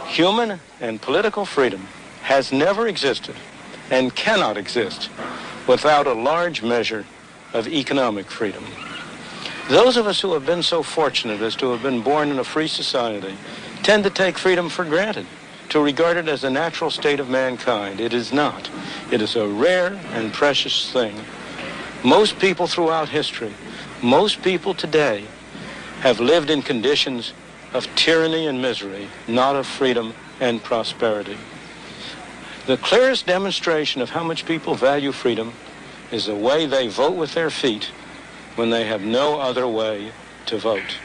Human and political freedom has never existed and cannot exist without a large measure of economic freedom. Those of us who have been so fortunate as to have been born in a free society tend to take freedom for granted, to regard it as a natural state of mankind. It is not. It is a rare and precious thing. Most people throughout history, most people today, have lived in conditions of tyranny and misery, not of freedom and prosperity. The clearest demonstration of how much people value freedom is the way they vote with their feet when they have no other way to vote.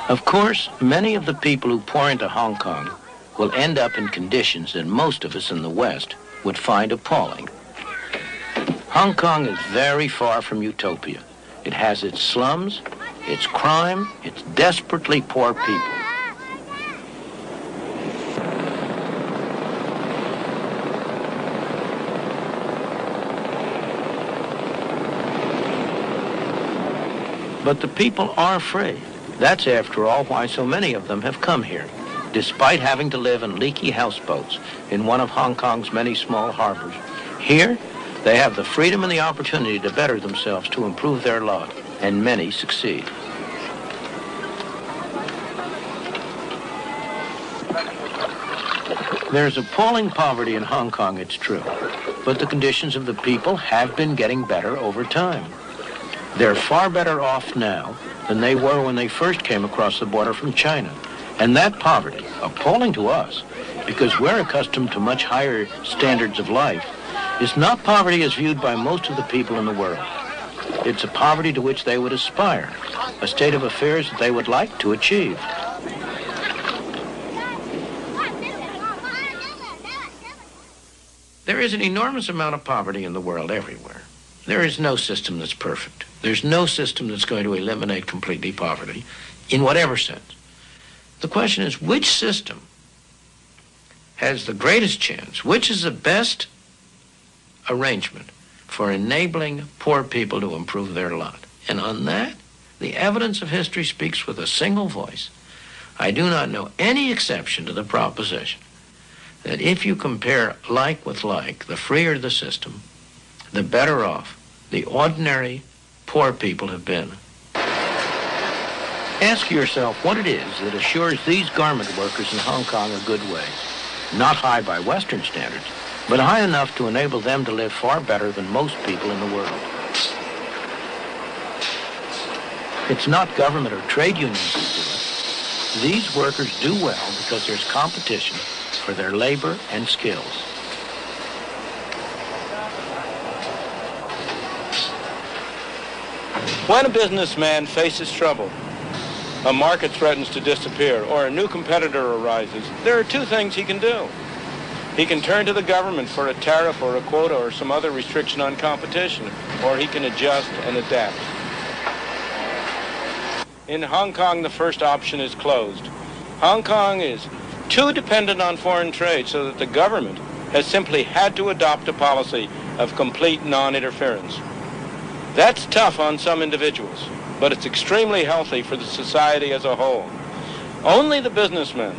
Of course, many of the people who pour into Hong Kong will end up in conditions that most of us in the West would find appalling. Hong Kong is very far from utopia. It has its slums, its crime, its desperately poor people. But the people are free. That's, after all, why so many of them have come here, despite having to live in leaky houseboats in one of Hong Kong's many small harbors. Here, they have the freedom and the opportunity to better themselves, to improve their lot, and many succeed. There's appalling poverty in Hong Kong, it's true, but the conditions of the people have been getting better over time. They're far better off now than they were when they first came across the border from China. And that poverty, appalling to us, because we're accustomed to much higher standards of life, is not poverty as viewed by most of the people in the world. It's a poverty to which they would aspire, a state of affairs that they would like to achieve. There is an enormous amount of poverty in the world everywhere. There is no system that's perfect. There's no system that's going to eliminate completely poverty in whatever sense. The question is, which system has the greatest chance? Which is the best arrangement for enabling poor people to improve their lot? And on that, the evidence of history speaks with a single voice. I do not know any exception to the proposition that if you compare like with like, the freer the system, the better off the ordinary poor people have been. Ask yourself what it is that assures these garment workers in Hong Kong a good wage. Not high by Western standards, but high enough to enable them to live far better than most people in the world. It's not government or trade unions that do it. These workers do well because there's competition for their labor and skills. When a businessman faces trouble, a market threatens to disappear, or a new competitor arises, there are two things he can do. He can turn to the government for a tariff or a quota or some other restriction on competition, or he can adjust and adapt. In Hong Kong, the first option is closed. Hong Kong is too dependent on foreign trade so that the government has simply had to adopt a policy of complete non-interference. That's tough on some individuals, but it's extremely healthy for the society as a whole. Only the businessmen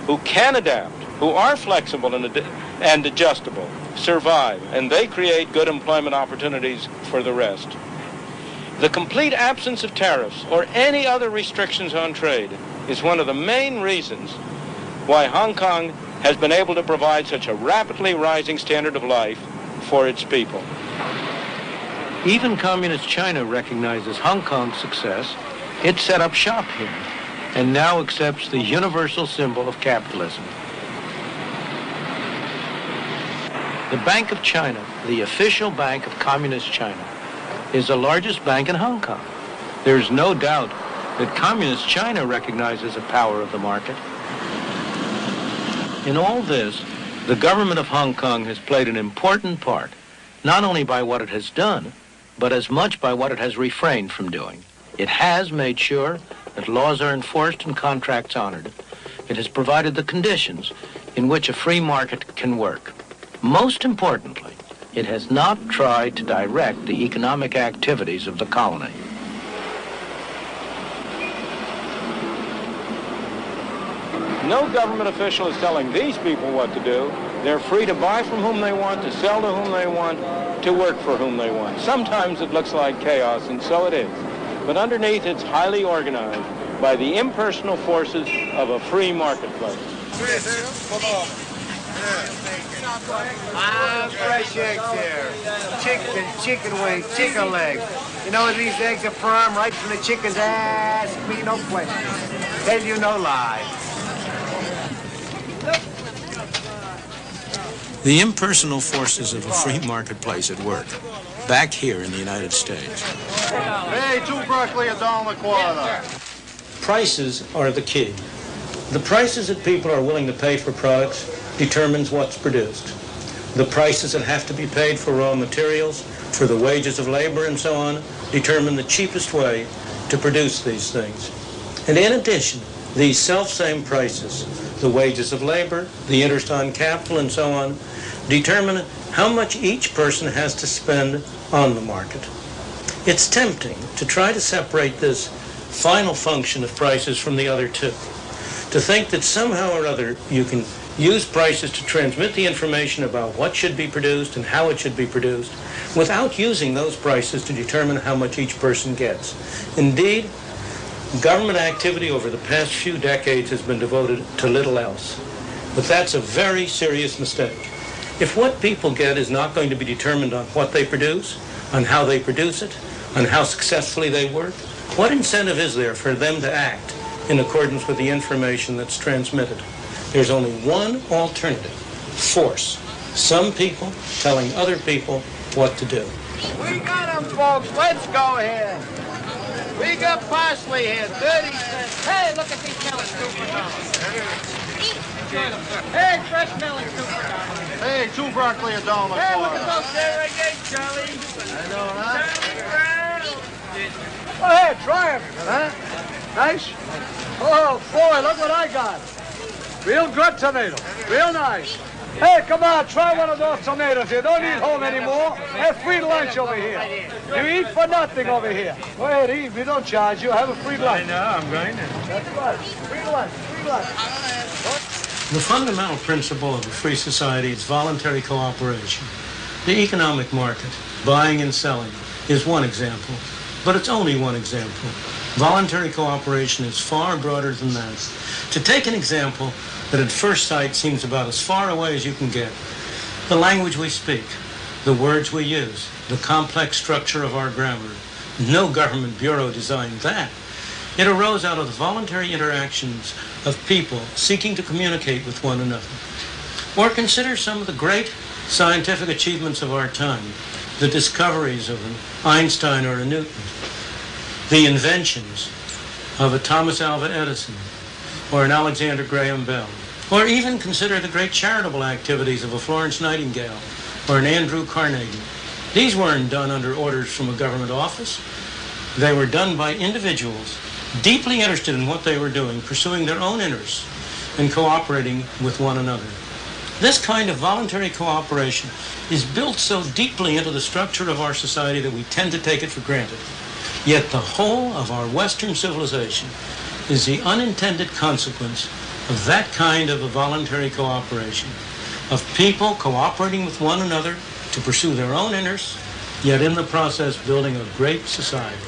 who can adapt, who are flexible and adjustable, survive, and they create good employment opportunities for the rest. The complete absence of tariffs or any other restrictions on trade is one of the main reasons why Hong Kong has been able to provide such a rapidly rising standard of life for its people. Even Communist China recognizes Hong Kong's success. It set up shop here and now accepts the universal symbol of capitalism. The Bank of China, the official bank of Communist China, is the largest bank in Hong Kong. There's no doubt that Communist China recognizes the power of the market. In all this, the government of Hong Kong has played an important part, not only by what it has done, but as much by what it has refrained from doing. It has made sure that laws are enforced and contracts honored. It has provided the conditions in which a free market can work. Most importantly, It has not tried to direct the economic activities of the colony. No government official is telling these people what to do. They're free to buy from whom they want, to sell to whom they want, to work for whom they want. Sometimes it looks like chaos, and so it is. But underneath, it's highly organized by the impersonal forces of a free marketplace. Fresh eggs here. Chicken wings, chicken legs. You know these eggs are firm right from the chicken's ass. Me no question. Tell you no lie. The impersonal forces of a free marketplace at work, back here in the United States. Hey, 2 broccoli, $1.25. Prices are the key. The prices that people are willing to pay for products determines what's produced. The prices that have to be paid for raw materials, for the wages of labor and so on, determine the cheapest way to produce these things. And in addition, these self-same prices, the wages of labor, the interest on capital and so on, determine how much each person has to spend on the market. It's tempting to try to separate this final function of prices from the other two, to think that somehow or other you can use prices to transmit the information about what should be produced and how it should be produced without using those prices to determine how much each person gets. Indeed, government activity over the past few decades has been devoted to little else. But that's a very serious mistake. If what people get is not going to be determined on what they produce, on how they produce it, on how successfully they work, what incentive is there for them to act in accordance with the information that's transmitted? There's only one alternative: force. Some people telling other people what to do. We got them, folks. Let's go ahead. We got parsley here, 30 cents. Hey, look at these melons, $2 for Hey, fresh melons, $2 for Hey, 2 broccoli, $1.25. Hey, look at those there again, Charlie. I know, huh? Go ahead, try everything, huh? Nice? Oh, boy, look what I got. Real good tomato. Real nice. Hey, come on, try one of those tomatoes. You don't eat home anymore. Have free lunch over here. You eat for nothing over here. Go ahead, eat. We don't charge you. Have a free lunch. I know, I'm going to. That's right. Free lunch, free lunch. The fundamental principle of a free society is voluntary cooperation. The economic market, buying and selling, is one example, but it's only one example. Voluntary cooperation is far broader than that. To take an example that at first sight seems about as far away as you can get, the language we speak, the words we use, the complex structure of our grammar. No government bureau designed that. It arose out of the voluntary interactions of people seeking to communicate with one another. Or consider some of the great scientific achievements of our time, the discoveries of an Einstein or a Newton, the inventions of a Thomas Alva Edison or an Alexander Graham Bell, or even consider the great charitable activities of a Florence Nightingale or an Andrew Carnegie. These weren't done under orders from a government office. They were done by individuals deeply interested in what they were doing, pursuing their own interests, and cooperating with one another. This kind of voluntary cooperation is built so deeply into the structure of our society that we tend to take it for granted. Yet the whole of our Western civilization is the unintended consequence of that kind of a voluntary cooperation, of people cooperating with one another to pursue their own interests, yet in the process building a great society.